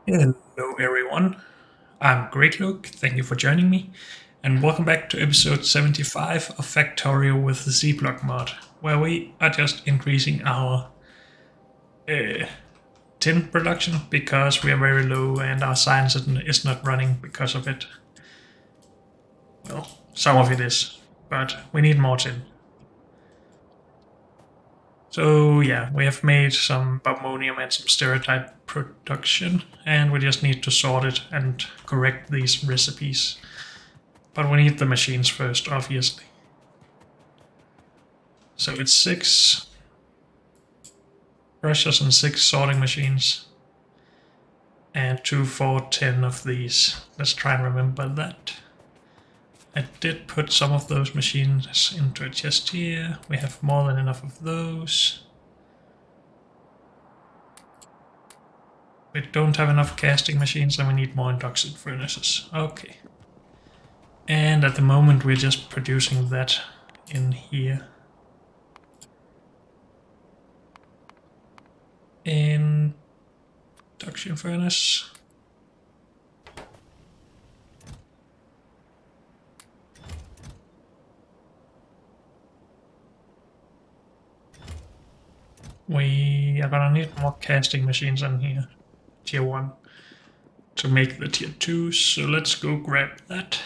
Hello, everyone. I'm Great Luke. Thank you for joining me, and welcome back to episode 75 of Factorio with the Z Block mod, where we are just increasing our uh, tin production because we are very low and our science is not running because of it. Well, some of it is, but we need more tin. So yeah, we have made some ammonium and some stereotype production, and we just need to sort it and correct these recipes. But we need the machines first, obviously. So it's 6 crushers and 6 sorting machines, and 2 4 10 of these. Let's try and remember that. I did put some of those machines into a chest here. We have more than enough of those. We don't have enough casting machines and we need more induction furnaces. Okay. And at the moment we're just producing that in here. Induction furnace. We are gonna need more casting machines in here. Tier 1. To make the tier 2, so let's go grab that.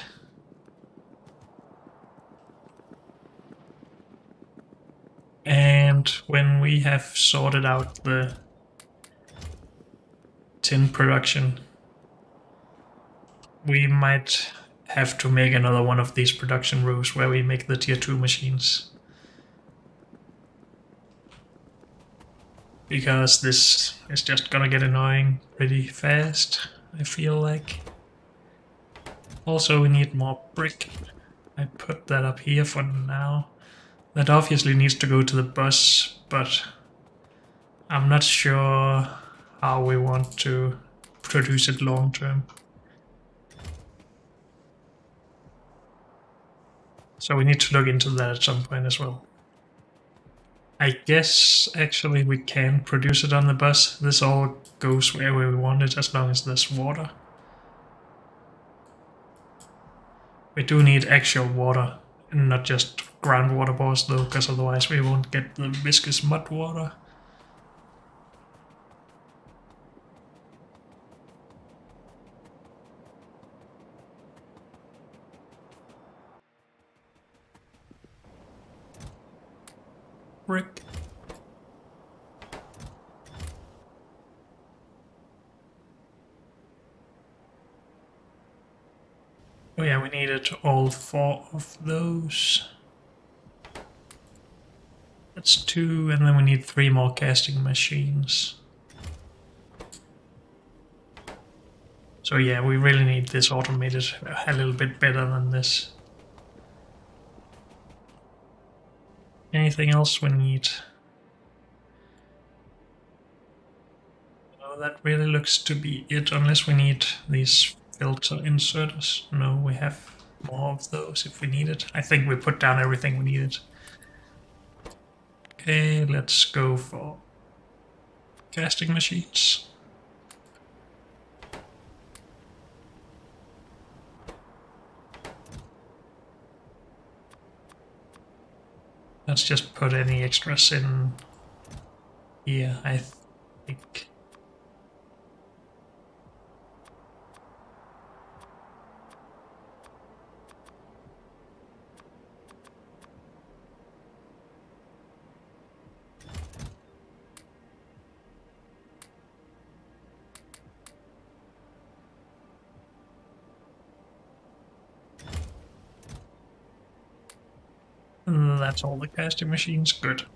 And when we have sorted out the tin production, we might have to make another one of these production rows where we make the tier 2 machines. Because this is just gonna get annoying pretty fast, I feel like. Also, we need more brick. I put that up here for now. That obviously needs to go to the bus, but I'm not sure how we want to produce it long term. So we need to look into that at some point as well. I guess actually we can produce it on the bus. This all goes where we want it as long as there's water. We do need actual water and not just groundwater bores though, because otherwise we won't get the viscous mud water. Brick. Oh yeah, we needed all 4 of those. That's 2, and then we need 3 more casting machines. So yeah, we really need this automated a little bit better than this. Anything else we need? No, that really looks to be it, unless we need these filter inserters. No, we have more of those if we need it. I think we put down everything we needed. Okay, let's go for casting machines. Let's just put any extras in here, I think. That's all the casting machines. Good.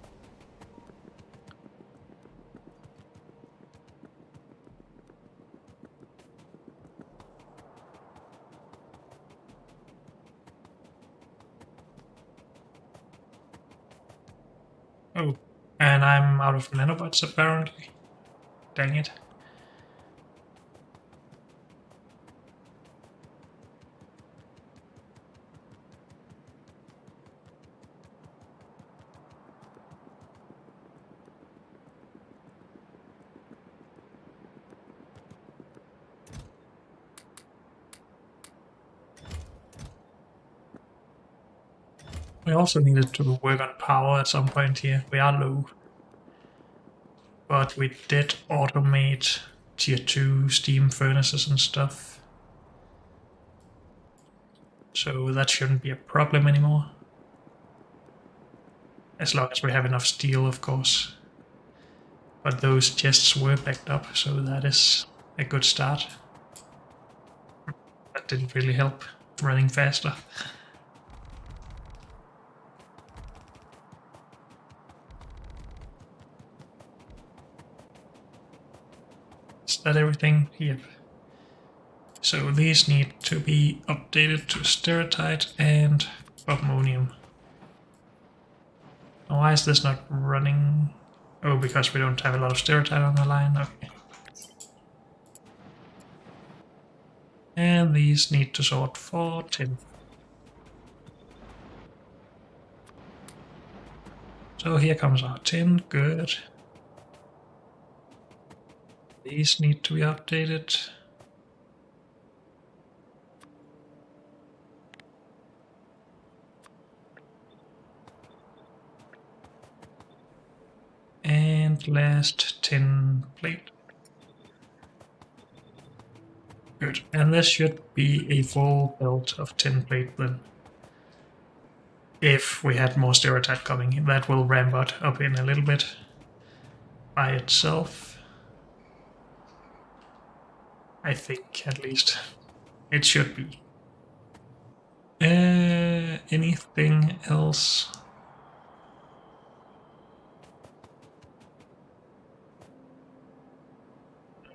Oh, and I'm out of nanobots apparently. Dang it. We also needed to work on power at some point here. We are low. But we did automate tier 2 steam furnaces and stuff. So that shouldn't be a problem anymore. As long as we have enough steel, of course. But those chests were backed up, so that is a good start. That didn't really help running faster. Is that everything? Yep. So these need to be updated to stereotype and ammonium. Why is this not running? Oh, because we don't have a lot of stereotype on the line? Okay. And these need to sort for tin. So here comes our tin, good. These need to be updated. And last tin plate. Good. And this should be a full belt of tin plate then. If we had more stereotype coming, that will ramp it up in a little bit by itself. I think, at least. It should be. Anything else?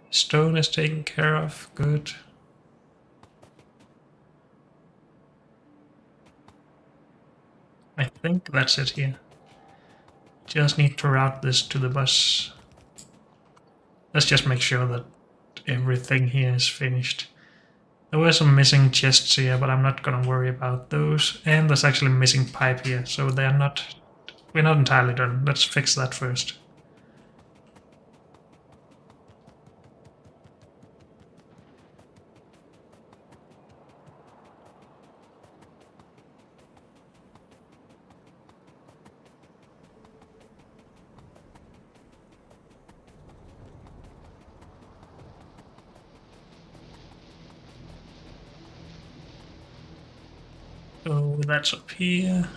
Stone is taken care of. Good. I think that's it here. Just need to route this to the bus. Let's just make sure that everything here is finished. There were some missing chests here, but I'm not gonna worry about those. And there's actually missing pipe here, so we're not entirely done. Let's fix that first. So that's up here.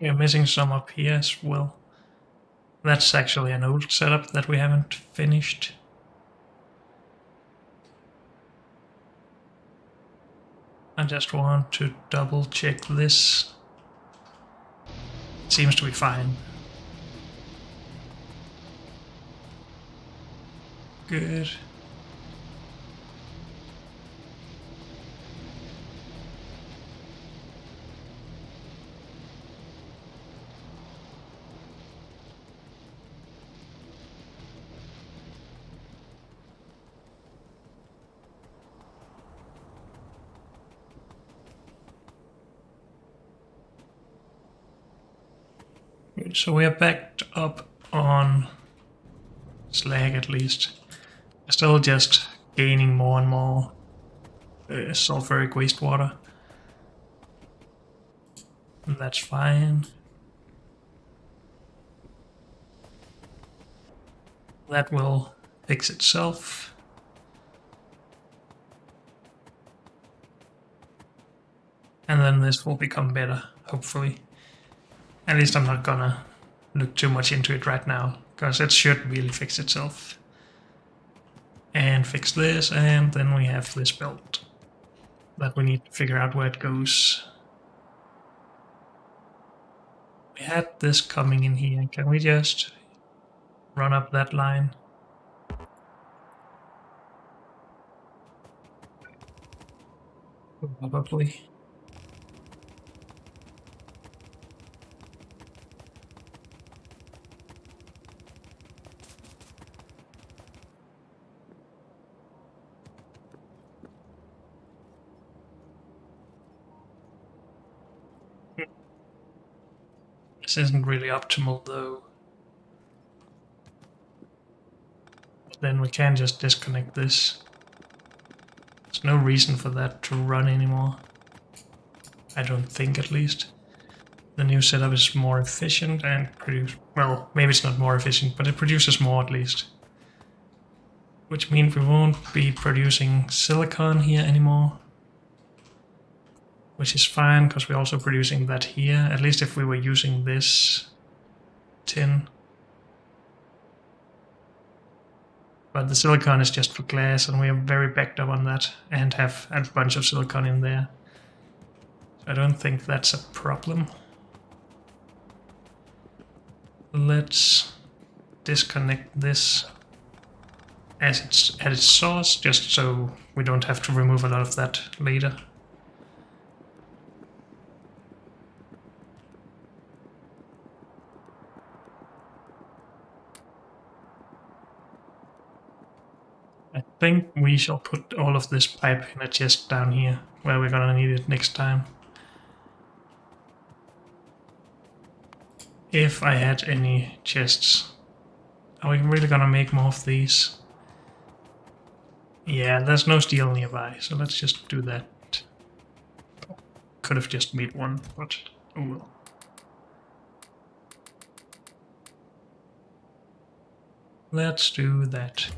We're missing some up here as well. That's actually an old setup that we haven't finished. I just want to double check this. It seems to be fine. Good. Good. So we are backed up on slag at least. Still just gaining more and more sulfuric wastewater. That's fine. That will fix itself. And then this will become better, hopefully. At least I'm not gonna look too much into it right now, because it should really fix itself. And fix this, and then we have this belt that we need to figure out where it goes. We had this coming in here. Can we just run up that line? Probably. This isn't really optimal though. Then we can just disconnect this. There's no reason for that to run anymore. I don't think, at least. The new setup is more efficient and well, maybe it's not more efficient, but it produces more at least. Which means we won't be producing silicon here anymore. Which is fine, because we're also producing that here, at least if we were using this tin. But the silicon is just for glass, and we are very backed up on that, and have a bunch of silicon in there. So I don't think that's a problem. Let's disconnect this as it's at its source, just so we don't have to remove a lot of that later. I think we shall put all of this pipe in a chest down here, where we're gonna need it next time. If I had any chests. Are we really gonna make more of these? Yeah, there's no steel nearby, so let's just do that. Could have just made one, but oh well. Let's do that.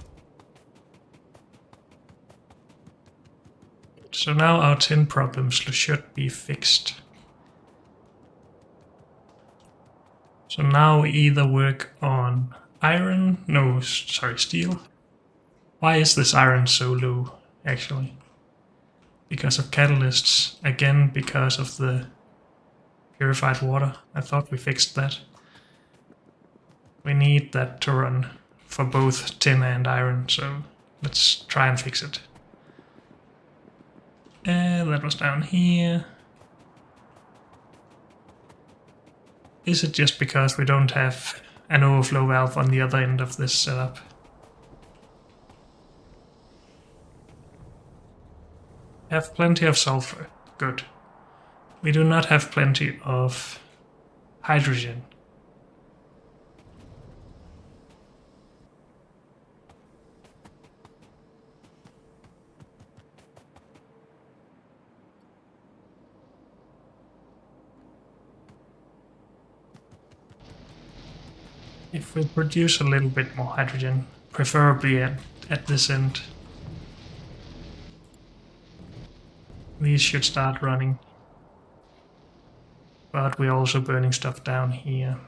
So now our tin problems should be fixed. So now we either work on iron, no, sorry, steel. Why is this iron so low, actually? Because of catalysts, again, because of the purified water. I thought we fixed that. We need that to run for both tin and iron, so let's try and fix it. That was down here. Is it just because we don't have an overflow valve on the other end of this setup? Have plenty of sulfur. Good. We do not have plenty of hydrogen. If we produce a little bit more hydrogen, preferably at this end, these should start running. But we're also burning stuff down here.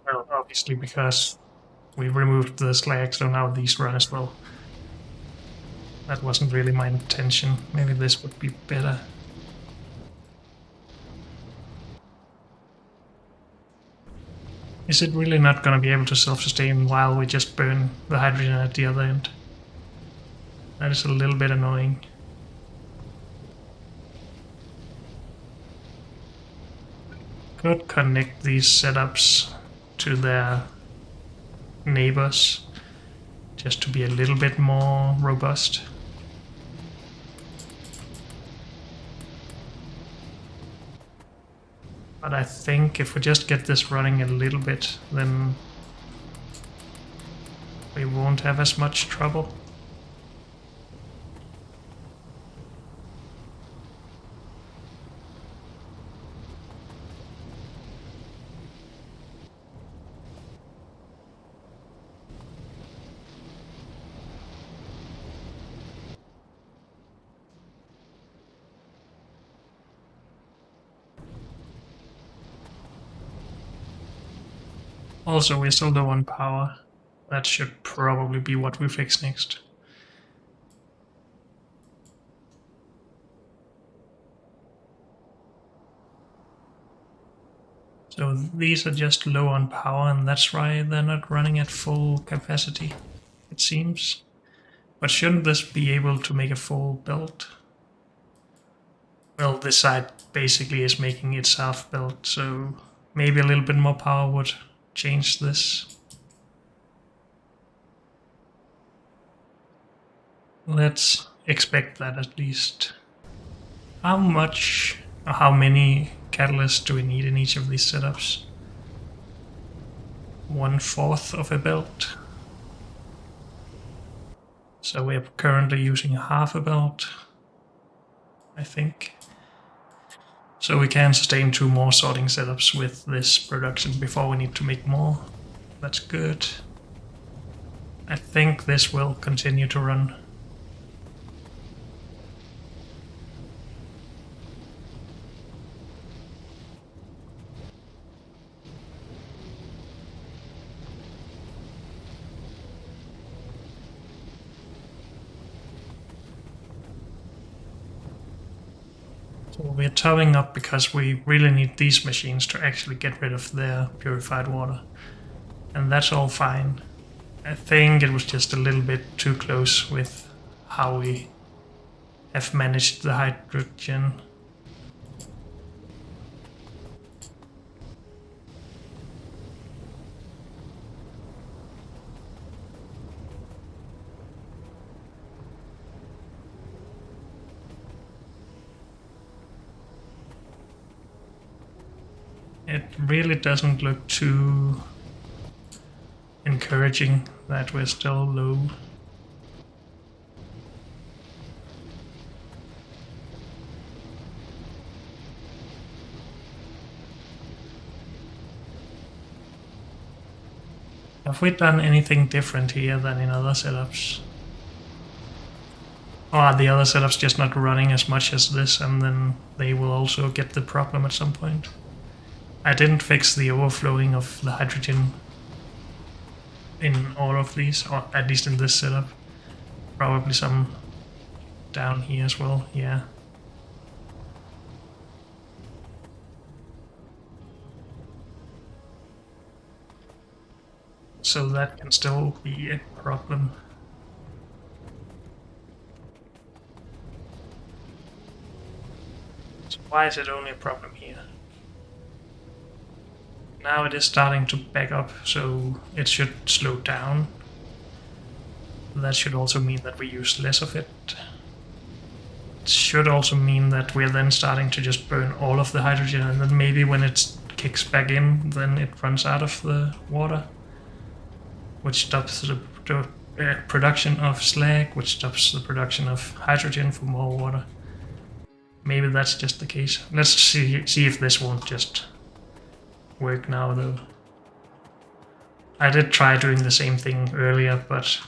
Well, obviously because we removed the slag, so now these run as well. That wasn't really my intention. Maybe this would be better. Is it really not going to be able to self-sustain while we just burn the hydrogen at the other end? That is a little bit annoying. Could connect these setups to their neighbors just to be a little bit more robust. But I think if we just get this running a little bit, then we won't have as much trouble. Also, we're still low on power. That should probably be what we fix next. So these are just low on power, and that's why they're not running at full capacity, it seems. But shouldn't this be able to make a full belt? Well, this side basically is making its half belt, so maybe a little bit more power would change this. Let's expect that at least. How much, or how many catalysts do we need in each of these setups? 1/4 of a belt. So we are currently using half a belt, I think. So we can sustain 2 more sorting setups with this production before we need to make more. That's good. I think this will continue to run. So we're topping up because we really need these machines to actually get rid of their purified water. And that's all fine. I think it was just a little bit too close with how we have managed the hydrogen. It really doesn't look too encouraging that we're still low. Have we done anything different here than in other setups? Or are the other setups just not running as much as this, and then they will also get the problem at some point? I didn't fix the overflowing of the hydrogen in all of these, or at least in this setup. Probably some down here as well, yeah. So that can still be a problem. So why is it only a problem here? Now it is starting to back up, so it should slow down. That should also mean that we use less of it. It should also mean that we're then starting to just burn all of the hydrogen, and then maybe when it kicks back in, then it runs out of the water, which stops the production of slag, which stops the production of hydrogen for more water. Maybe that's just the case. Let's see if this won't just work now, though. I did try doing the same thing earlier, but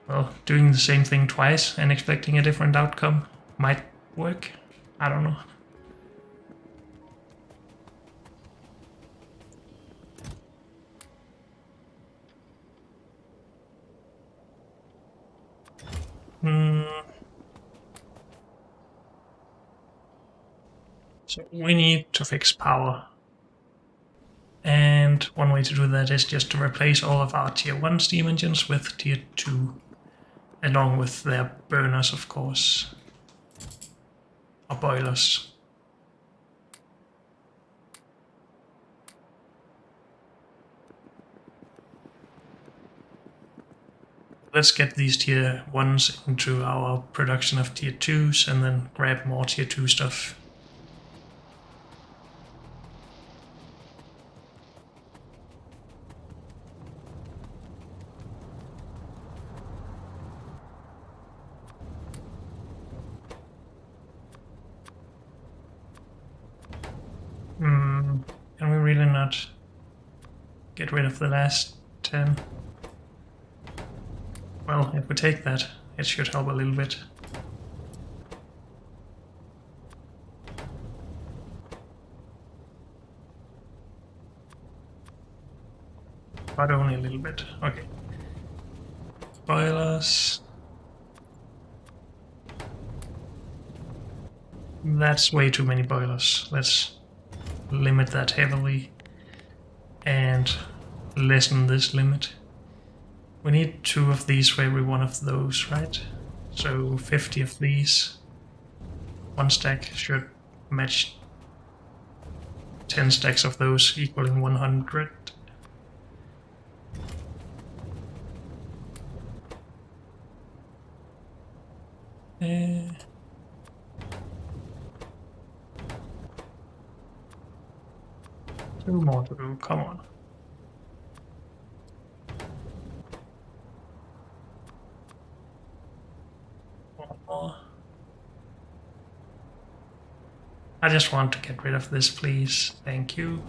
well, doing the same thing twice and expecting a different outcome might work. I don't know. So we need to fix power. And one way to do that is just to replace all of our tier 1 steam engines with tier 2, along with their burners, of course, or boilers. Let's get these tier 1s into our production of tier 2s and then grab more tier 2 stuff. Can we really not get rid of the last 10? Well, if we take that, it should help a little bit. But only a little bit. Okay. Boilers. That's way too many boilers. Let's limit that heavily and lessen this limit. We need 2 of these for every 1 of those, right? So 50 of these. 1 stack should match 10 stacks of those, equaling 100. Two more to do, come on. One more. I just want to get rid of this, please. Thank you.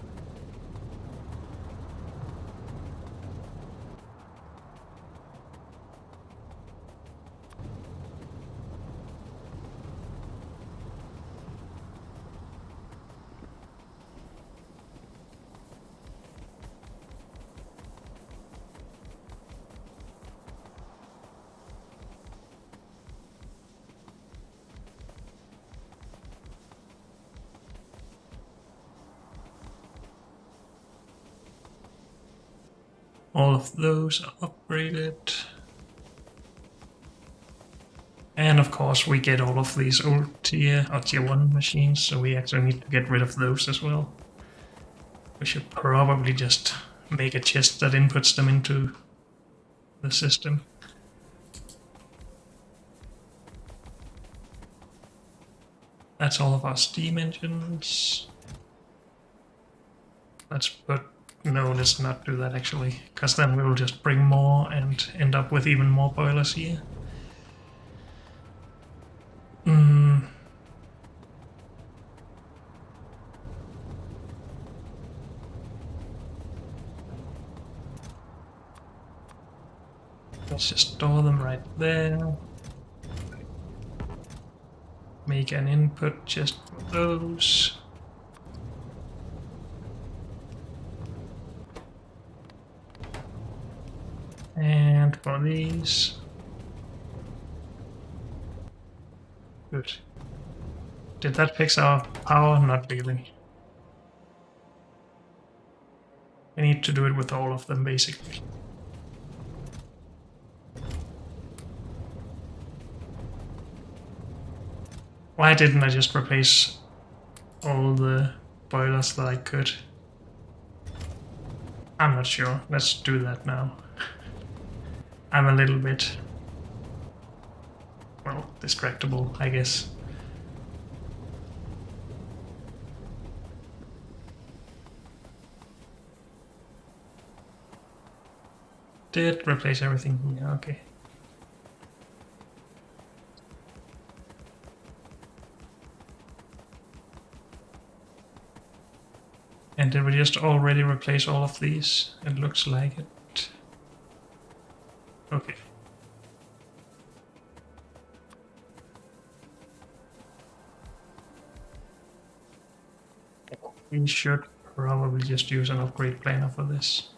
All of those are upgraded. And of course we get all of these old tier or tier 1 machines, so we actually need to get rid of those as well. We should probably just make a chest that inputs them into the system. That's all of our steam engines. No, let's not do that actually, because then we will just bring more and end up with even more boilers here. Let's just store them right there. Make an input just for those. And for these. Good. Did that fix our power? Not really. We need to do it with all of them, basically. Why didn't I just replace all the boilers that I could? I'm not sure. Let's do that now. I'm a little bit, well, distractible, I guess. Did replace everything? Yeah, okay. And did we just already replace all of these? It looks like it. Okay. We should probably just use an upgrade planner for this.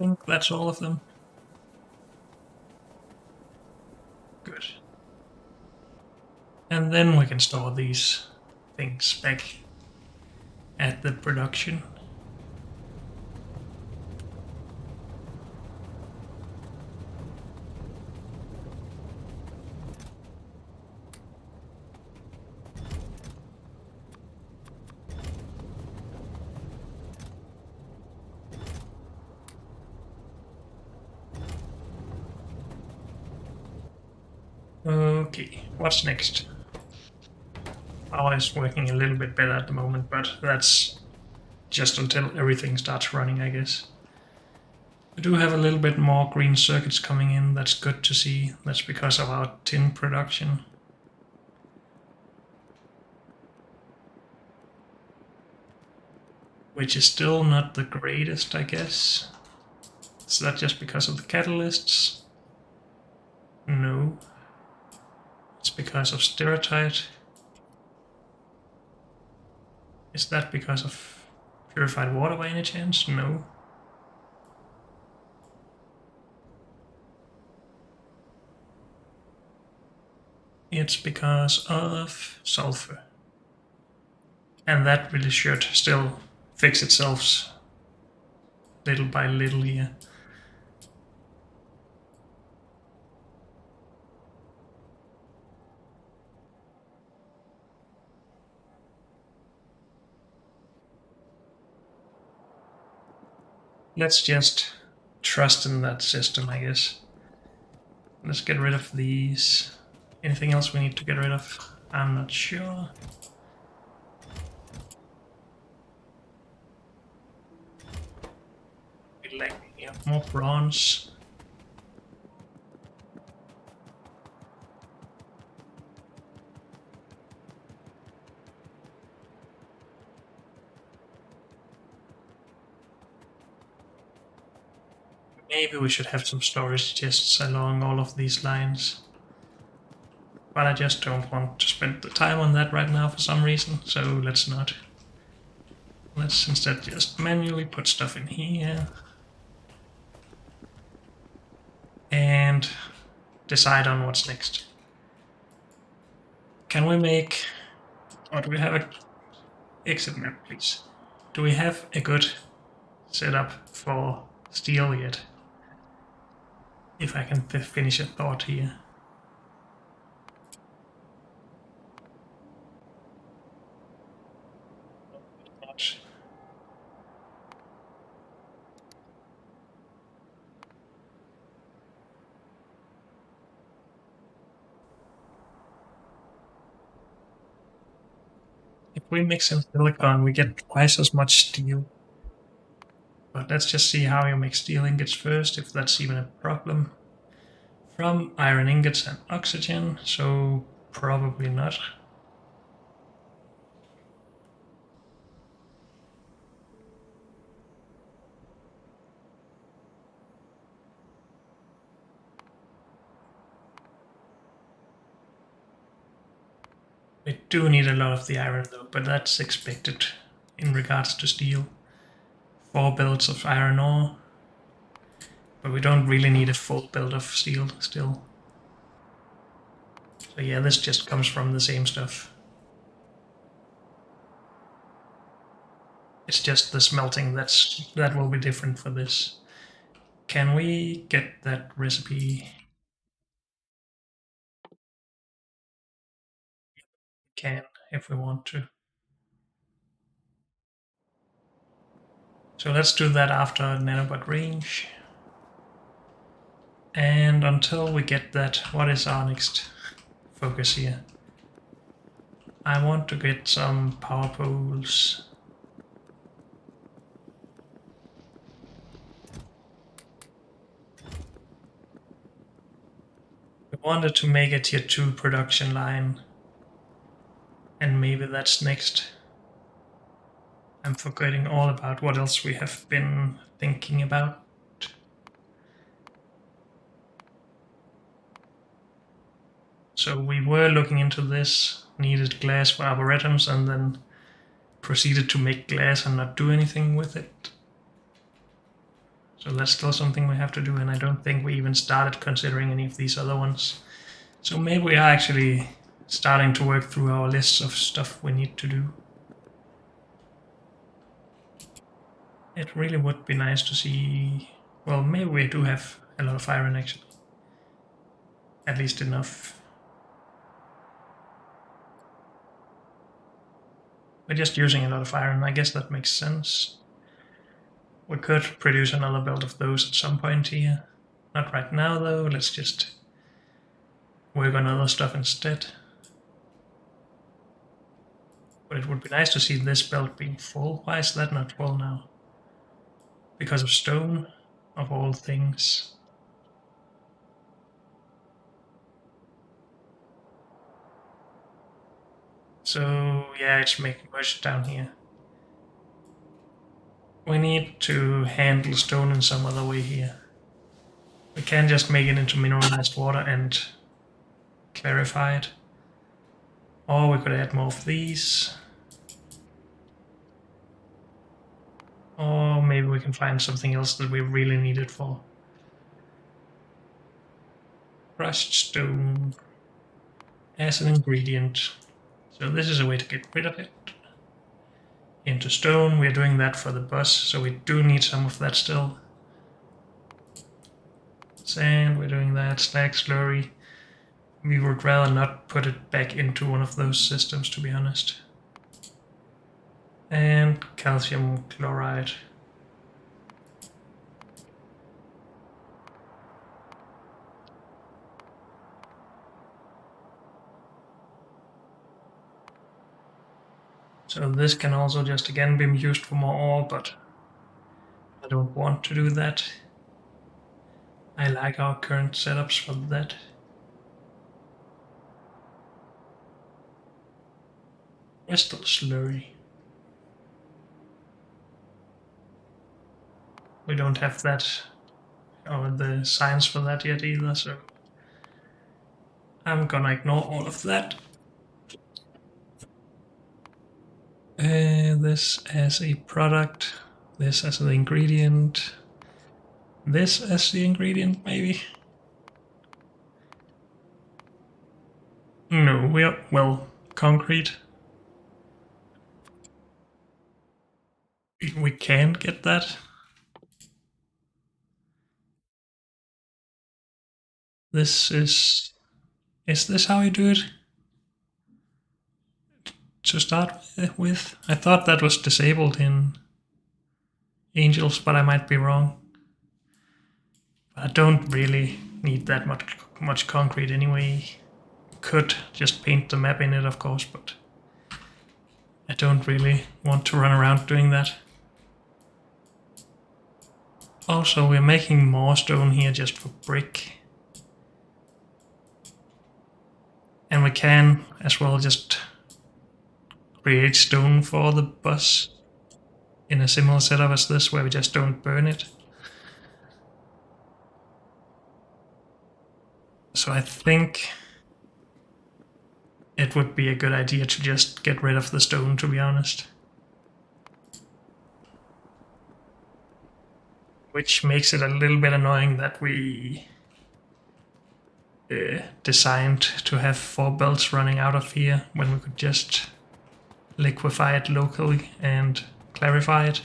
I think that's all of them. Good. And then we can store these things back at the production. Okay, what's next? Power is working a little bit better at the moment, but that's just until everything starts running, I guess. We do have a little bit more green circuits coming in, that's good to see. That's because of our tin production. Which is still not the greatest, I guess. Is that just because of the catalysts? No. It's because of stereotype. Is that because of purified water by any chance? No. It's because of sulfur. And that really should still fix itself little by little here. let's just trust in that system, I guess. Let's get rid of these. Anything else we need to get rid of? I'm not sure. We like more bronze. Maybe we should have some storage chests along all of these lines. But I just don't want to spend the time on that right now for some reason, so let's not. Let's instead just manually put stuff in here. And decide on what's next. Can we make... Or do we have a... Exit map, please. Do we have a good setup for steel yet? If I can finish a thought here. If we mix in silicon, we get twice as much steel. But let's just see how you make steel ingots first, if that's even a problem. From iron ingots and oxygen, so probably not. We do need a lot of the iron though, but that's expected in regards to steel. 4 builds of iron ore. But we don't really need a full build of steel still. So yeah, this just comes from the same stuff. It's just the smelting that will be different for this. Can we get that recipe? We can, if we want to. So let's do that after nanobot range. And until we get that, what is our next focus here? I want to get some power poles. We wanted to make a tier 2 production line. And maybe that's next. I'm forgetting all about what else we have been thinking about. So we were looking into this, needed glass for arboretums, and then proceeded to make glass and not do anything with it. So that's still something we have to do, and I don't think we even started considering any of these other ones. So maybe we are actually starting to work through our lists of stuff we need to do. It really would be nice to see... Well, maybe we do have a lot of iron actually. At least enough. We're just using a lot of iron, I guess that makes sense. We could produce another build of those at some point here. Not right now though, let's just work on other stuff instead. But it would be nice to see this belt being full. Why is that not full now? Because of stone, of all things. So yeah, it's making much down here. We need to handle stone in some other way here. We can't just make it into mineralized water and clarify it. Or we could add more of these. Or maybe we can find something else that we really need it for. Crushed stone as an ingredient. So this is a way to get rid of it. Into stone, we're doing that for the bus, so we do need some of that still. Sand, we're doing that. Slag slurry. We would rather not put it back into one of those systems, to be honest. And calcium chloride. So this can also just again be used for more ore, but I don't want to do that. I like our current setups for that. Crystal slurry. We don't have that, or the science for that yet either, so I'm gonna ignore all of that. This as a product, this as the ingredient, this as the ingredient, maybe? No, we are, well, concrete. We can get that. This is this how you do it? To start with? I thought that was disabled in Angels, but I might be wrong. I don't really need that much concrete anyway. Could just paint the map in it, of course, but I don't really want to run around doing that. Also, we're making more stone here just for brick. And we can as well just create stone for the bus in a similar setup as this, where we just don't burn it. So I think it would be a good idea to just get rid of the stone, to be honest. Which makes it a little bit annoying that we designed to have 4 belts running out of here when we could just liquefy it locally and clarify it.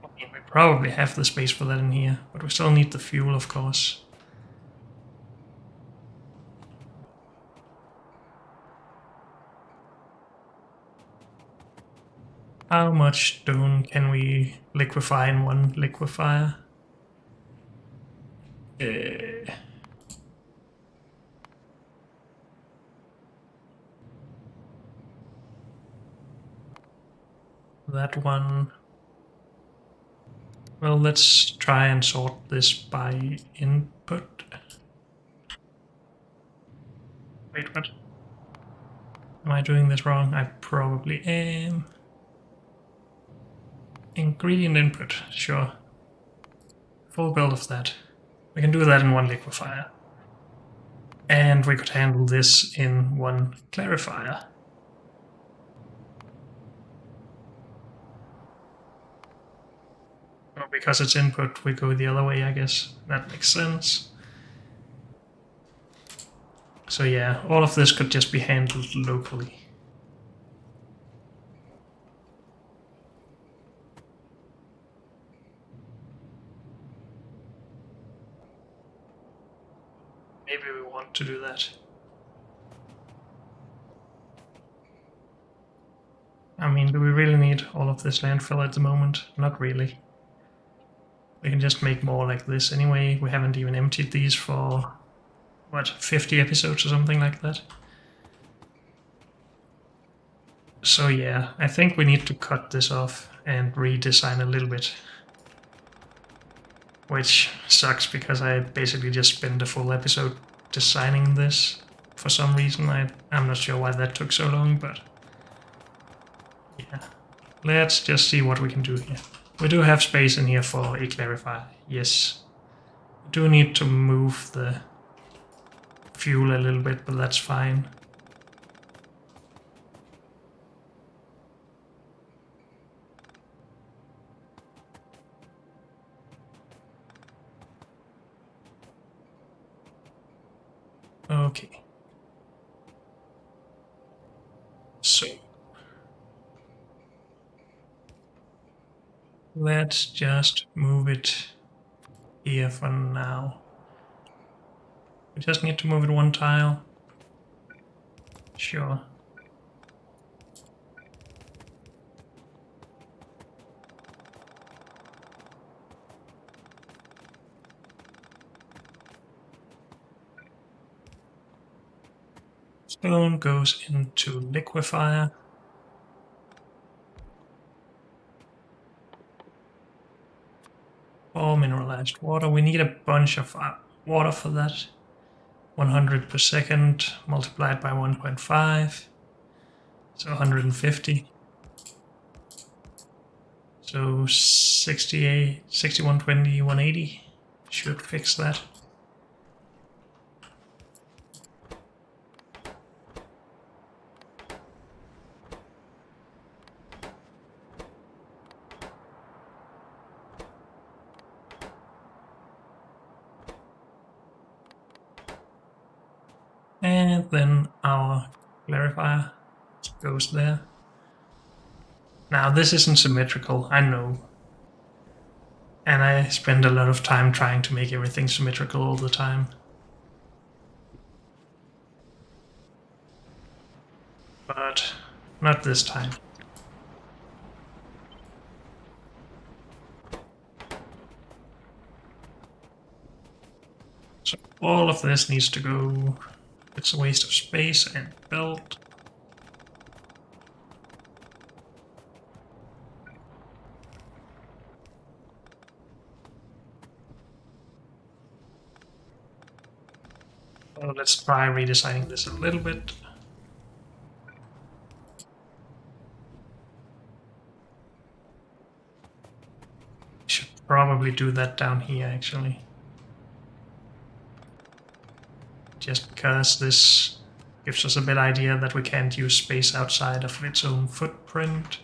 I mean, we probably have the space for that in here, but we still need the fuel, of course. How much stone can we liquefy in one liquefier? That one. Well, let's try and sort this by input. Wait, what? Am I doing this wrong? I probably am. Ingredient input, sure. Full build of that. We can do that in one liquefier. And we could handle this in one clarifier. Well, because it's input, we go the other way, I guess. That makes sense. So yeah, all of this could just be handled locally. Maybe we want to do that. I mean, do we really need all of this landfill at the moment? Not really. We can just make more like this anyway. We haven't even emptied these for, what, 50 episodes or something like that? So yeah, I think we need to cut this off and redesign a little bit. Which sucks because I basically just spent a full episode designing this for some reason. I'm not sure why that took so long, but yeah. Let's just see what we can do here. We do have space in here for a clarifier, yes. We do need to move the fuel a little bit, but that's fine. Okay. So let's just move it here for now. We just need to move it one tile. Sure. Stone goes into liquefier. Or mineralized water. We need a bunch of water for that. 100 per second multiplied by 1.5. So 150. So 68, 6120, 180 should fix that. And then our clarifier goes there. Now this isn't symmetrical, I know. And I spend a lot of time trying to make everything symmetrical all the time. But not this time. So all of this needs to go. It's a waste of space and belt. So let's try redesigning this a little bit. Should probably do that down here actually. Just because this gives us a better idea that we can't use space outside of its own footprint.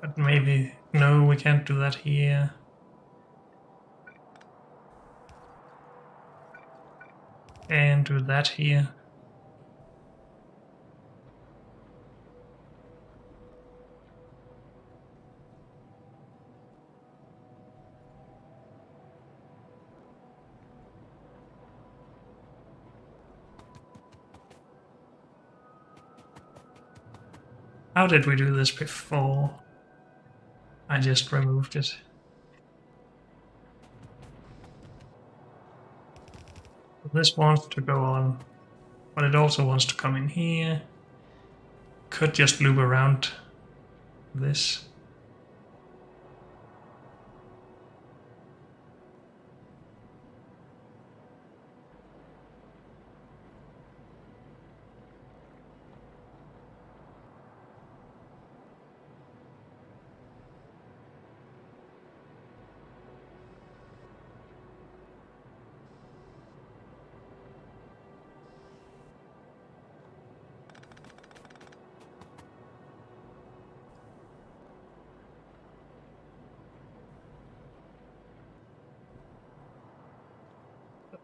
But maybe, no, we can't do that here. And do that here. How did we do this before? I just removed it. This wants to go on, but it also wants to come in here. Could just loop around this.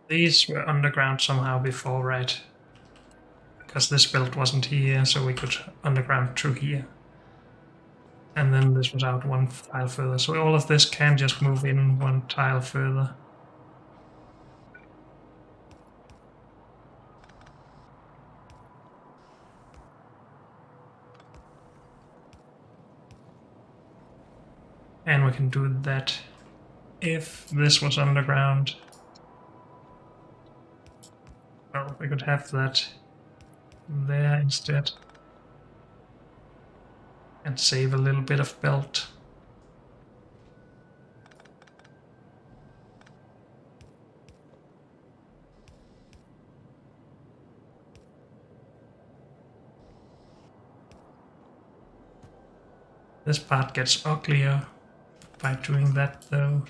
These were underground somehow before, right? Because this build wasn't here, so we could underground through here. And then this was out one tile further. So all of this can just move in one tile further. And we can do that if this was underground. Well, we could have that there instead. And save a little bit of belt. This part gets uglier by doing that though.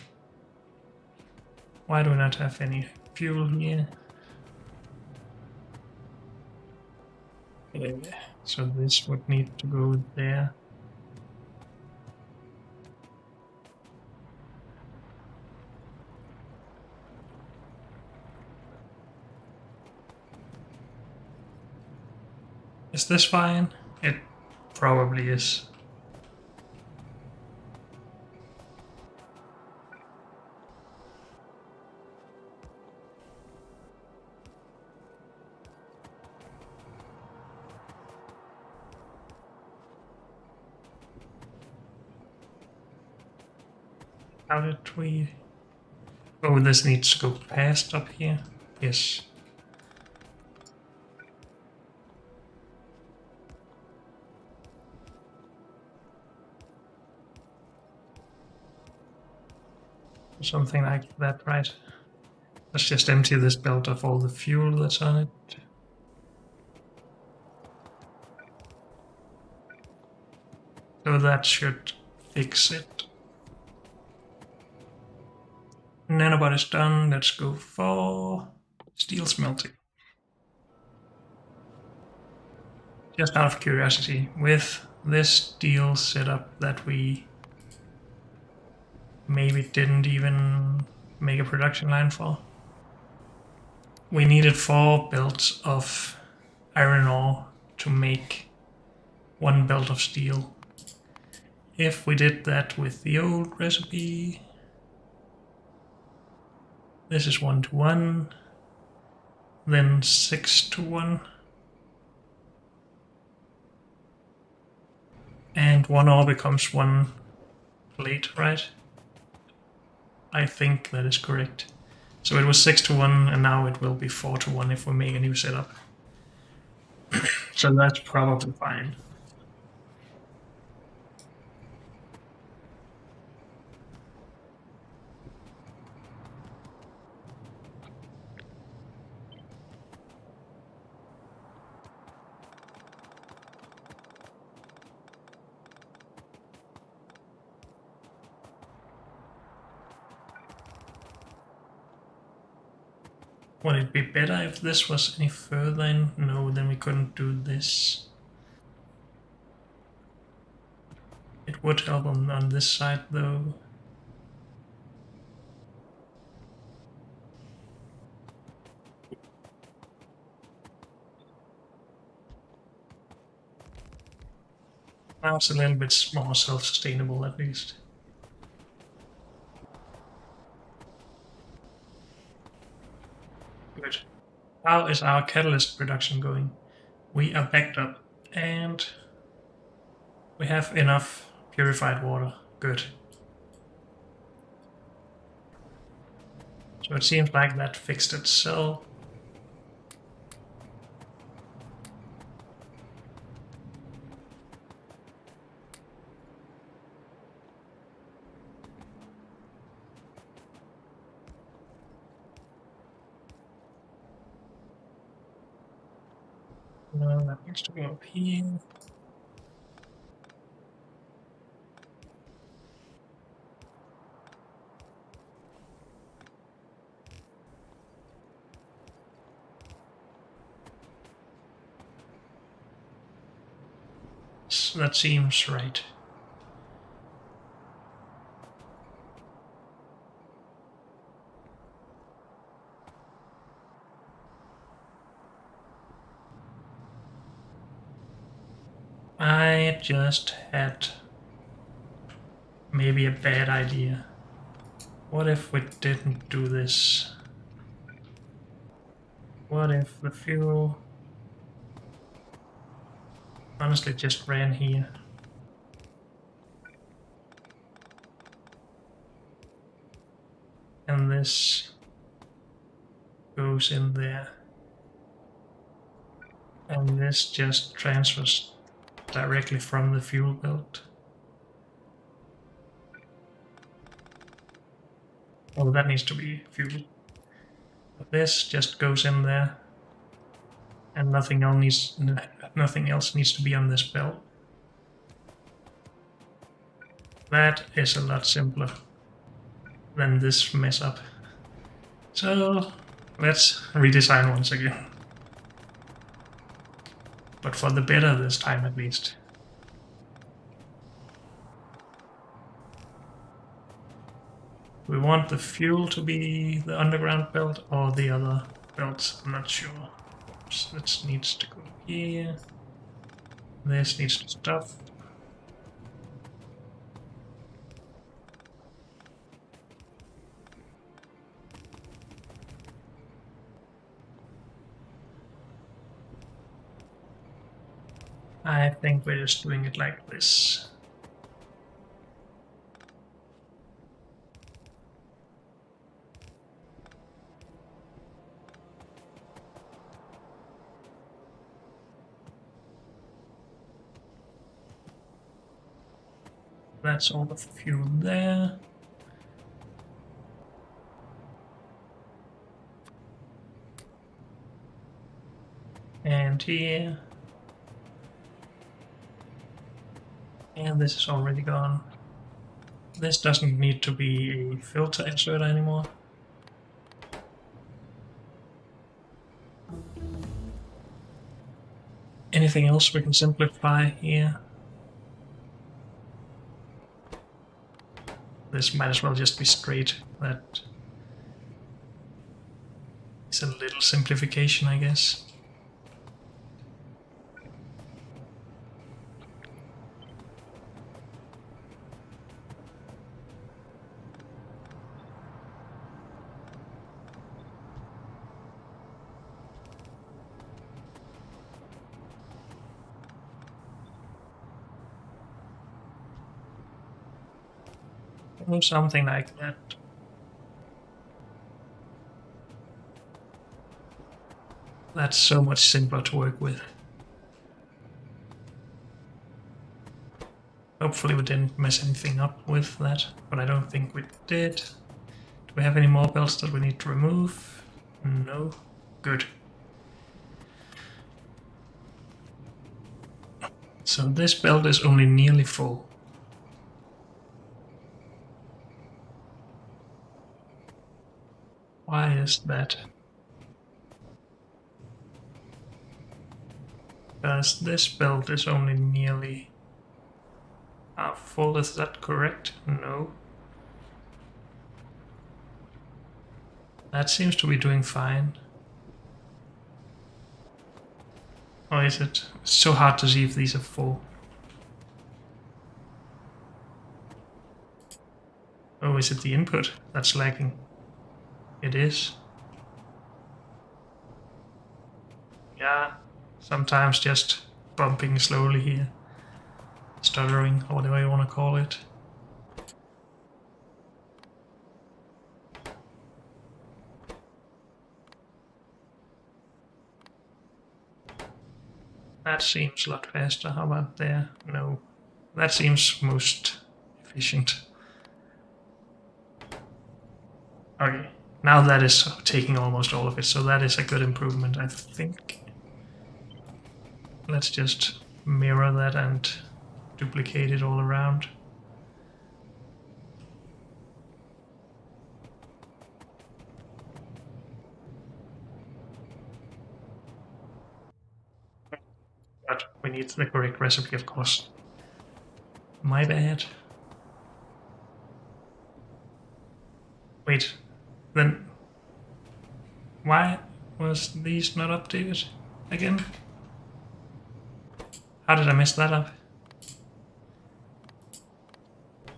Why do we not have any fuel here? So this would need to go there. Is this fine? It probably is. How did we Oh, this needs to go past up here. Yes. Something like that, right? Let's just empty this belt of all the fuel that's on it. So that should fix it. Nanobody's done. Let's go for steel smelting. Just out of curiosity, with this steel setup that we maybe didn't even make a production line for, we needed 4 belts of iron ore to make 1 belt of steel. If we did that with the old recipe, this is 1-to-1, then 6-to-1, and 1 ore becomes 1 plate, right? I think that is correct. So it was 6-to-1, and now it will be 4-to-1 if we make a new setup. So that's probably fine. Would it be better if this was any further in? No, then we couldn't do this. It would help on this side though. Now it's a little bit more self-sustainable at least. Good. How is our catalyst production going? We are backed up and we have enough purified water. Good. So it seems like that fixed itself. No, that needs to go up here. That seems right. I just had maybe a bad idea. What if we didn't do this? What if the fuel honestly just ran here? And this goes in there. And this just transfers directly from the fuel belt. Oh, that needs to be fuel. But this just goes in there. And nothing else needs to be on this belt. That is a lot simpler than this mess up. So let's redesign once again. But for the better this time at least. We want the fuel to be the underground belt or the other belts, I'm not sure. Oops, this needs to go here. This needs to stop. I think we're just doing it like this. That's all the fuel there. And here. And this is already gone. This doesn't need to be a filter inserter anymore. Anything else we can simplify here? This might as well just be straight. That is a little simplification, I guess. Or something like that. That's so much simpler to work with. Hopefully we didn't mess anything up with that, but I don't think we did. Do we have any more belts that we need to remove? No. Good. So this belt is only nearly full. Why is that? Because this belt is only nearly half full, is that correct? No. That seems to be doing fine. Or is it? It's so hard to see if these are full. Oh, is it the input that's lagging? It is. Yeah, sometimes just bumping slowly here. Stuttering, or whatever you want to call it. That seems a lot faster. How about there? No. That seems most efficient. Okay, now that is taking almost all of it, so that is a good improvement, I think. Let's just mirror that and duplicate it all around. But we need the correct recipe, of course. My bad. Wait, then why was these not updated again? How did I mess that up?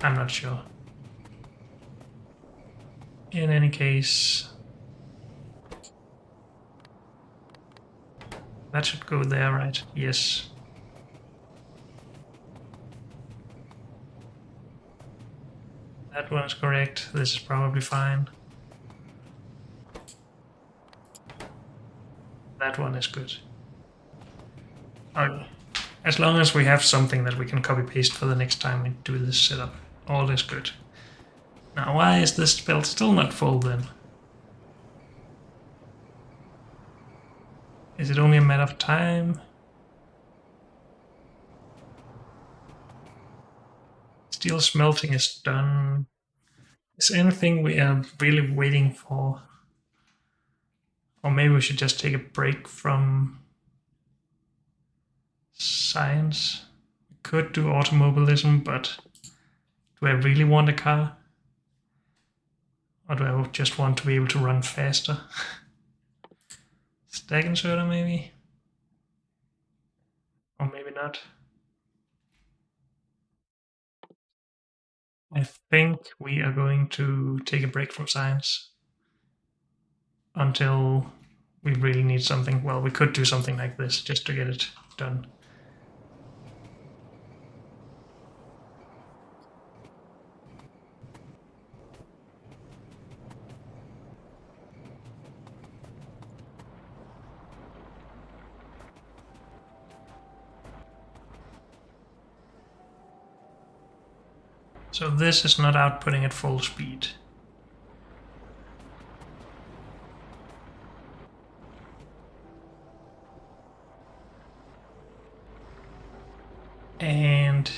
I'm not sure. In any case, that should go there, right? Yes. That one is correct. This is probably fine. That one is good. Okay. As long as we have something that we can copy paste for the next time we do this setup, all is good. Now, why is this belt still not full then? Is it only a matter of time? Steel smelting is done. Is there anything we are really waiting for? Or maybe we should just take a break from science. We could do automobilism, but do I really want a car? Or do I just want to be able to run faster? Stack inserter maybe? Or maybe not. I think we are going to take a break from science until we really need something. Well, we could do something like this just to get it done. So this is not outputting at full speed. And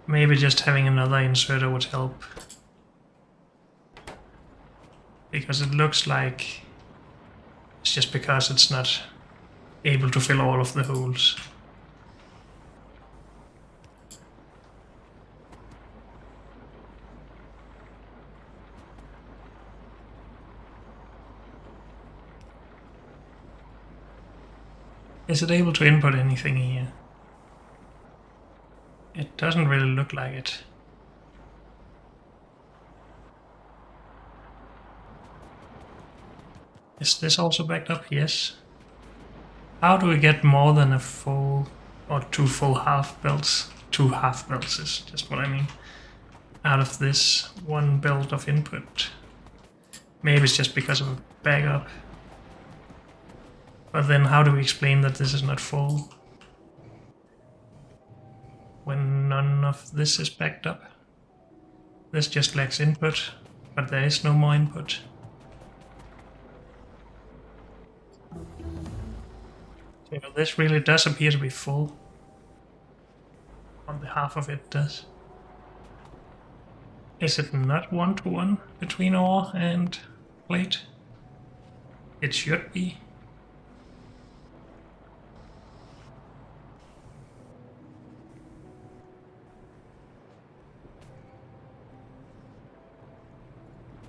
maybe just having another inserter would help. Because it looks like it's just because it's not able to fill all of the holes. Is it able to input anything here? It doesn't really look like it. Is this also backed up? Yes. How do we get more than a full or two full half belts? 2 half belts is just what I mean. Out of this one belt of input. Maybe it's just because of a backup. But then how do we explain that this is not full? When none of this is backed up. This just lacks input, but there is no more input. So this really does appear to be full. On the half of it does. Is it not one-to-one between ore and plate? It should be.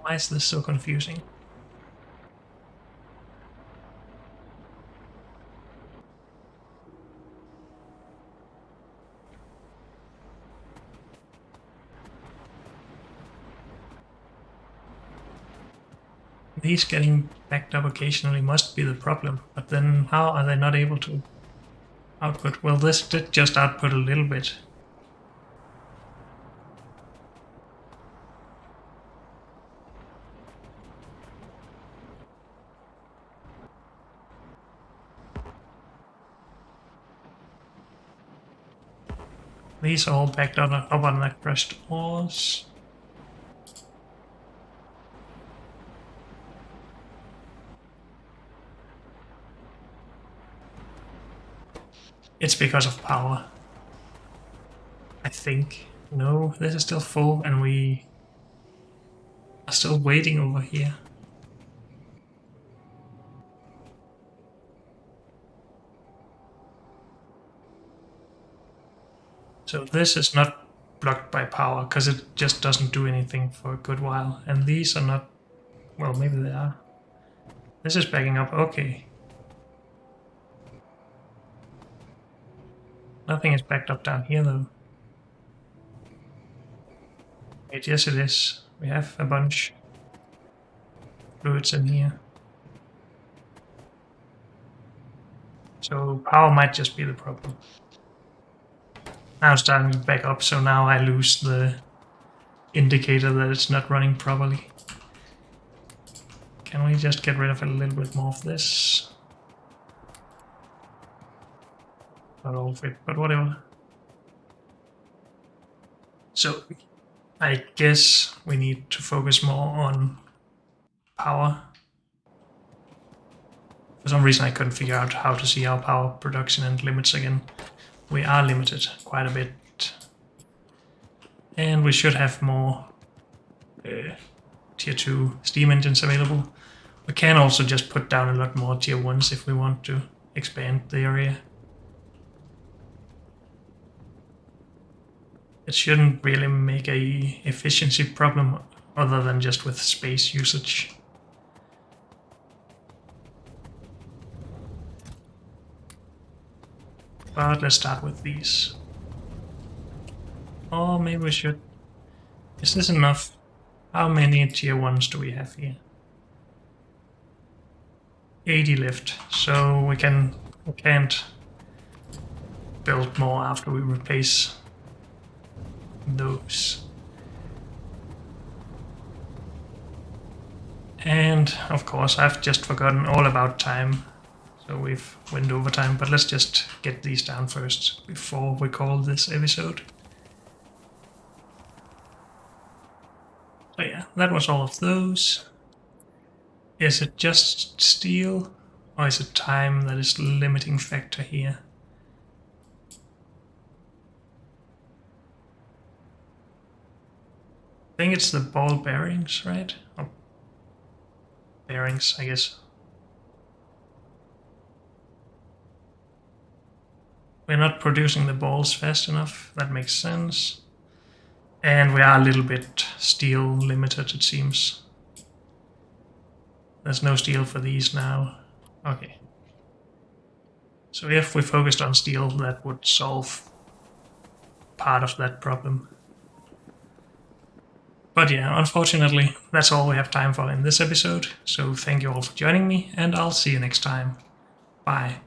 Why is this so confusing? These getting backed up occasionally must be the problem, but then how are they not able to output? Well, this did just output a little bit. These are all backed up on the crushed ores. It's because of power. I think. No, this is still full and we are still waiting over here. So this is not blocked by power because it just doesn't do anything for a good while. And these are not, well, maybe they are. This is backing up, okay. Nothing is backed up down here though. Wait, yes it is. We have a bunch of fluids in here. So power might just be the problem. Now it's starting to back up, so now I lose the indicator that it's not running properly. Can we just get rid of a little bit more of this? Not all of it, but whatever. So I guess we need to focus more on power. For some reason I couldn't figure out how to see our power production and limits again. We are limited quite a bit. And we should have more tier 2 steam engines available. We can also just put down a lot more tier 1s if we want to expand the area. It shouldn't really make a efficiency problem other than just with space usage. But let's start with these. Or maybe we should... Is this enough? How many tier 1s do we have here? 80 left, so we can't build more after we replace those. And of course I've just forgotten all about time, so we've went over time, but let's just get these down first before we call this episode. So yeah, that was all of those. Is it just steel, or is it time that is the limiting factor here? I think it's the ball bearings, right? Or bearings, I guess. We're not producing the balls fast enough, that makes sense. And we are a little bit steel limited, it seems. There's no steel for these now. Okay. So if we focused on steel, that would solve part of that problem. But yeah, unfortunately, that's all we have time for in this episode. So thank you all for joining me, and I'll see you next time. Bye.